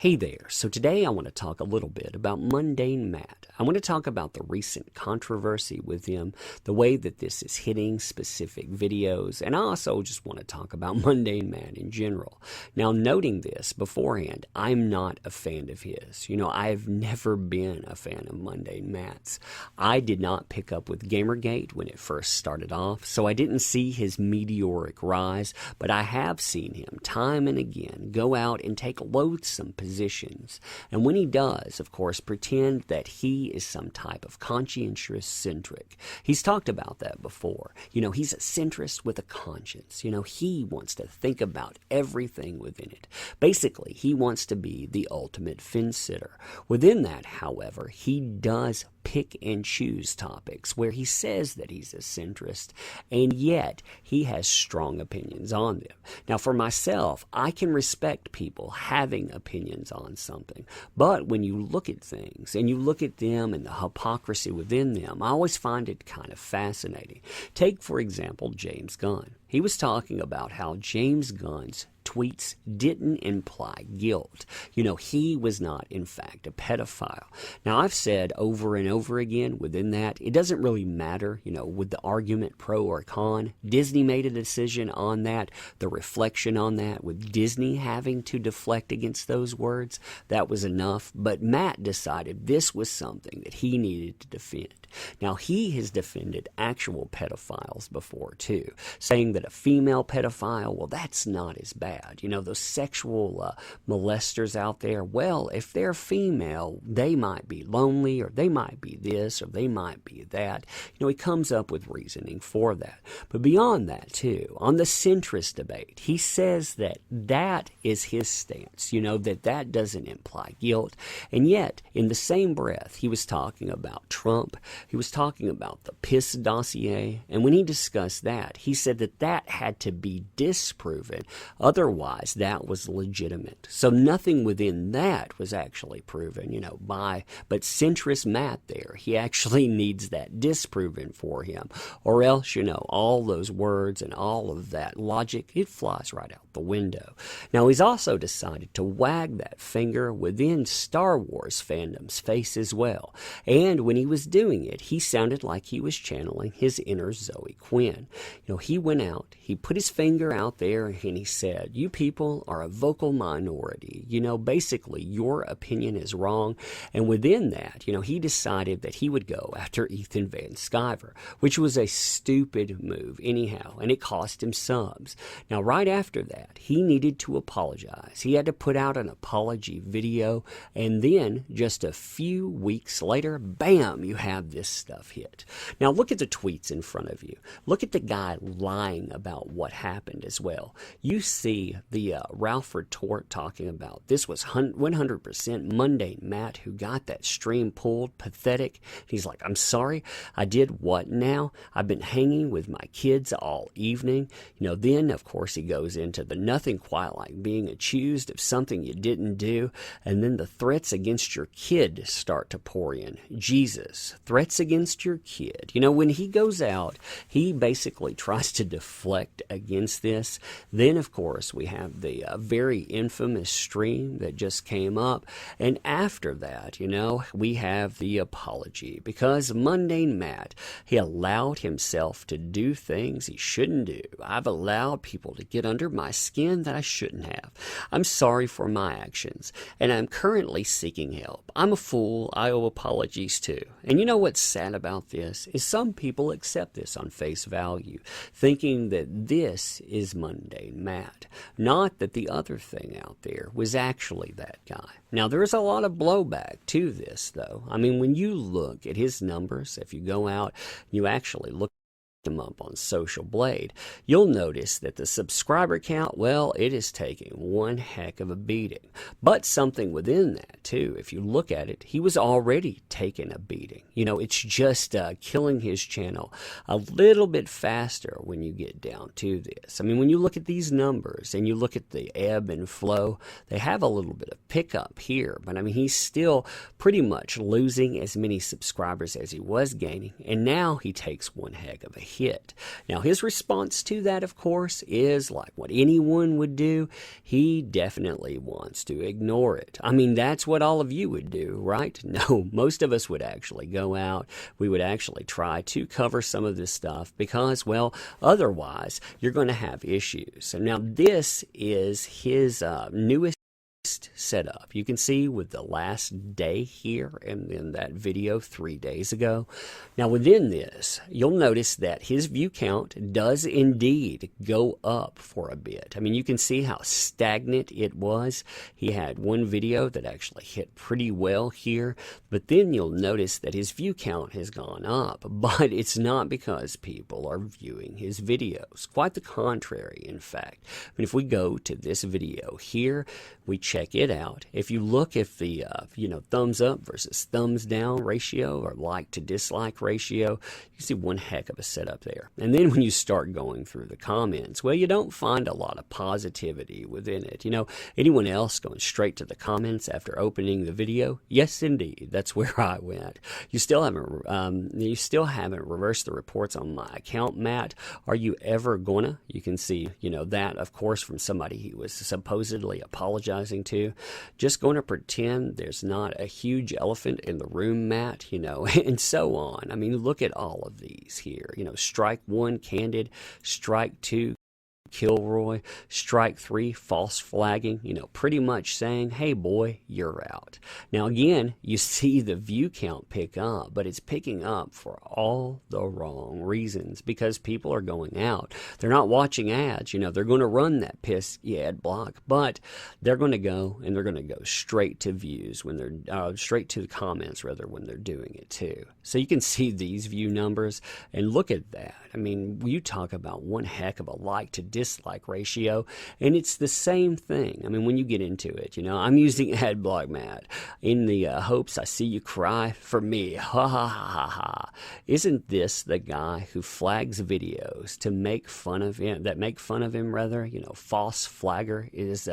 Hey there, so today I want to talk a little bit about Mundane Matt. I want to talk about the recent controversy with him, the way that this is hitting specific videos, and I also just want to talk about Mundane Matt in general. Now, noting this beforehand, I'm not a fan of his. I've never been a fan of Mundane Matt's. I did not pick up with Gamergate when it first started off, so I didn't see his meteoric rise, but I have seen him time and again go out and take loathsome positions, and when he does, of course, pretend that he is some type of conscientious centric. He's talked about that before. He's a centrist with a conscience. He wants to think about everything within it. Basically, he wants to be the ultimate fence sitter. Within that, however, he does pick and choose topics where he says that he's a centrist, and yet he has strong opinions on them. Now, for myself, I can respect people having opinions on something, but when you look at things and you look at them and the hypocrisy within them, I always find it kind of fascinating. Take, for example, James Gunn. He was talking about how James Gunn's tweets didn't imply guilt. He was not, in fact, a pedophile. Now, I've said over and over again within that, it doesn't really matter, with the argument pro or con. Disney made a decision on that, the reflection on that, with Disney having to deflect against those words, that was enough. But Matt decided this was something that he needed to defend. Now, he has defended actual pedophiles before, too, saying that a female pedophile, well, that's not as bad. Those sexual molesters out there, well, if they're female, they might be lonely, or they might be this, or they might be that. He comes up with reasoning for that. But beyond that, too, on the centrist debate, he says that that is his stance, that doesn't imply guilt. And yet, in the same breath, he was talking about Trump. He was talking about the Piss dossier. And when he discussed that, he said that that had to be disproven. Otherwise, that was legitimate. So nothing within that was actually proven, but centrist Matt there, he actually needs that disproven for him. Or else, all those words and all of that logic, it flies right out the window. Now, he's also decided to wag that finger within Star Wars fandom's face as well. And when he was doing it, he sounded like he was channeling his inner Zoe Quinn. He went out, he put his finger out there, and he said, you people are a vocal minority. Basically, your opinion is wrong. And within that, he decided that he would go after Ethan Van Sciver, which was a stupid move anyhow, and it cost him subs. Now, right after that, he needed to apologize. He had to put out an apology video, and then just a few weeks later, bam, you have this stuff hit. Now, look at the tweets in front of you. Look at the guy lying about what happened as well. You see the Ralph Retort talking about this was 100% Mundane Matt who got that stream pulled. Pathetic. He's like, I'm sorry. I did what now? I've been hanging with my kids all evening. Then, of course, he goes into the nothing quite like being accused of something you didn't do. And then the threats against your kid start to pour in. Jesus, threats against your kid. When he goes out, he basically tries to deflect against this. Then, of course, we have the very infamous stream that just came up. And after that, we have the apology. Because Mundane Matt, he allowed himself to do things he shouldn't do. I've allowed people to get under my skin that I shouldn't have. I'm sorry for my actions, and I'm currently seeking help. I'm a fool. I owe apologies too. And what's sad about this is some people accept this on face value, thinking that this is Mundane Matt. Not that the other thing out there was actually that guy. Now, there's a lot of blowback to this, though. When you look at his numbers, if you go out, you actually look him up on Social Blade, you'll notice that the subscriber count, well, it is taking one heck of a beating. But something within that, too. If you look at it, he was already taking a beating. You know, it's just killing his channel a little bit faster when you get down to this. I mean, when you look at these numbers and you look at the ebb and flow, they have a little bit of pickup here. But I mean, he's still pretty much losing as many subscribers as he was gaining. And now he takes one heck of a hit. Now, his response to that, of course, is like what anyone would do. He definitely wants to ignore it. I mean, that's what all of you would do, right? No, most of us would actually go out. We would actually try to cover some of this stuff because, well, otherwise you're going to have issues. And now this is his newest setup. You can see with the last day here and then that video 3 days ago. Now within this, you'll notice that his view count does indeed go up for a bit. I mean, you can see how stagnant it was. He had one video that actually hit pretty well here, but then you'll notice that his view count has gone up, but it's not because people are viewing his videos. Quite the contrary, in fact. I mean, if we go to this video here, we check it out. If you look at the thumbs up versus thumbs down ratio or like to dislike ratio, you can see one heck of a setup there. And then when you start going through the comments, well, you don't find a lot of positivity within it. You know, anyone else going straight to the comments after opening the video? Yes, indeed, that's where I went. You still haven't reversed the reports on my account, Matt. Are you ever gonna? You can see, that of course from somebody he was supposedly apologizing to. Just going to pretend there's not a huge elephant in the room, Matt, and so on. I mean, look at all of these here. Strike 1, candid. Strike 2, Kilroy. Strike 3, false flagging, pretty much saying, hey boy, you're out. Now again, you see the view count pick up, but it's picking up for all the wrong reasons because people are going out. They're not watching ads, they're going to run that pesky ad block, but they're going to go and they're going to go straight to views when they're straight to the comments rather when they're doing it too. So you can see these view numbers and look at that. I mean, you talk about one heck of a like to dislike ratio, and it's the same thing. I mean, when you get into it, I'm using AdBlock, Matt, in the hopes I see you cry for me. Ha ha ha ha ha. Isn't this the guy who flags videos to make fun of him, false flagger is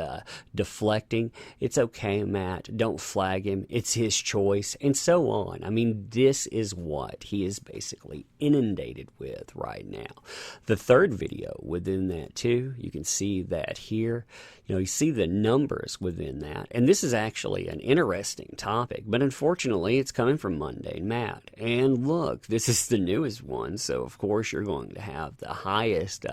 deflecting. It's okay, Matt, don't flag him. It's his choice, and so on. I mean, this is what he is basically inundated with right now. The third video within that too, you can see that here. You see the numbers within that. And this is actually an interesting topic, but unfortunately it's coming from Mundane Matt. And look, this is the newest one, so of course you're going to have the highest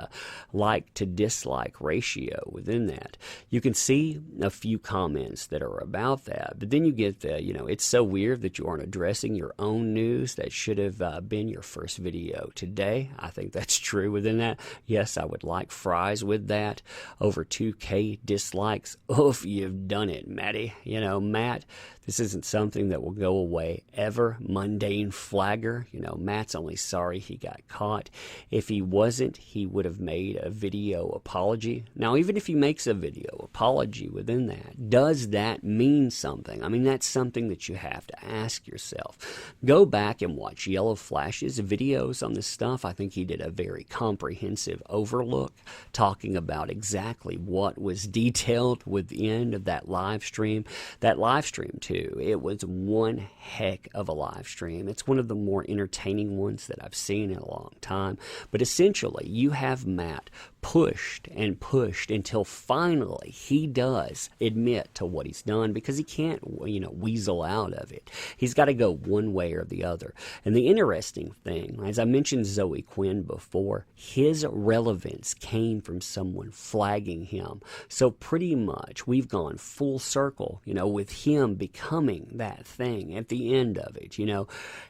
like to dislike ratio within that. You can see a few comments that are about that, but then you get the, it's so weird that you aren't addressing your own news that should have been your first video today. I think that's true within that. Yes, I would like fries with that. Over 2K dislikes. Oof, you've done it, Matty. Matt, this isn't something that will go away ever. Mundane flagger. Matt's only sorry he got caught. If he wasn't, he would have made a video apology. Now, even if he makes a video apology within that, does that mean something? I mean, that's something that you have to ask yourself. Go back and watch Yellow Flash's videos on this stuff. I think he did a very comprehensive overlook talking about exactly what was detailed within of that live stream. That live stream, too, it was one heck of a live stream. It's one of the more entertaining ones that I've seen in a long time. But essentially, you have Matt pushed and pushed until finally he does admit to what he's done because he can't, weasel out of it. He's got to go one way or the other. And the interesting thing, as I mentioned Zoe Quinn before, his relevance came from someone flagging him. So pretty much we've gone full circle, with him becoming that thing at the end of it.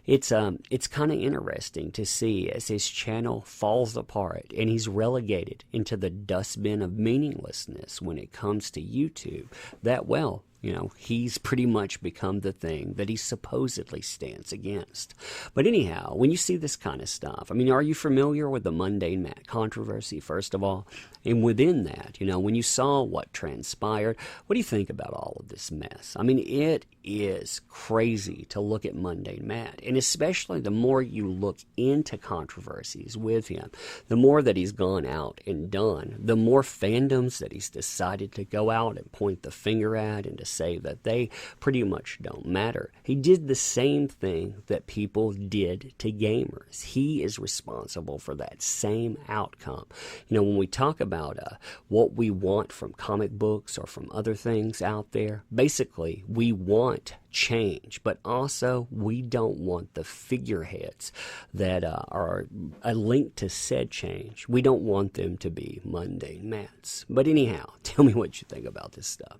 It's kind of interesting to see as his channel falls apart and he's relegated into the dustbin of meaninglessness when it comes to YouTube, that, well, he's pretty much become the thing that he supposedly stands against. But anyhow, when you see this kind of stuff, I mean, are you familiar with the Mundane Matt controversy, first of all? And within that, when you saw what transpired, what do you think about all of this mess? I mean, it is crazy to look at Mundane Matt. And especially the more you look into controversies with him, the more that he's gone out and done, the more fandoms that he's decided to go out and point the finger at and to say that they pretty much don't matter. He did the same thing that people did to gamers. He is responsible for that same outcome. You know, when we talk about what we want from comic books or from other things out there, basically we want change, but also we don't want the figureheads that are a link to said change. We don't want them to be Mundane Matts. But anyhow, tell me what you think about this stuff.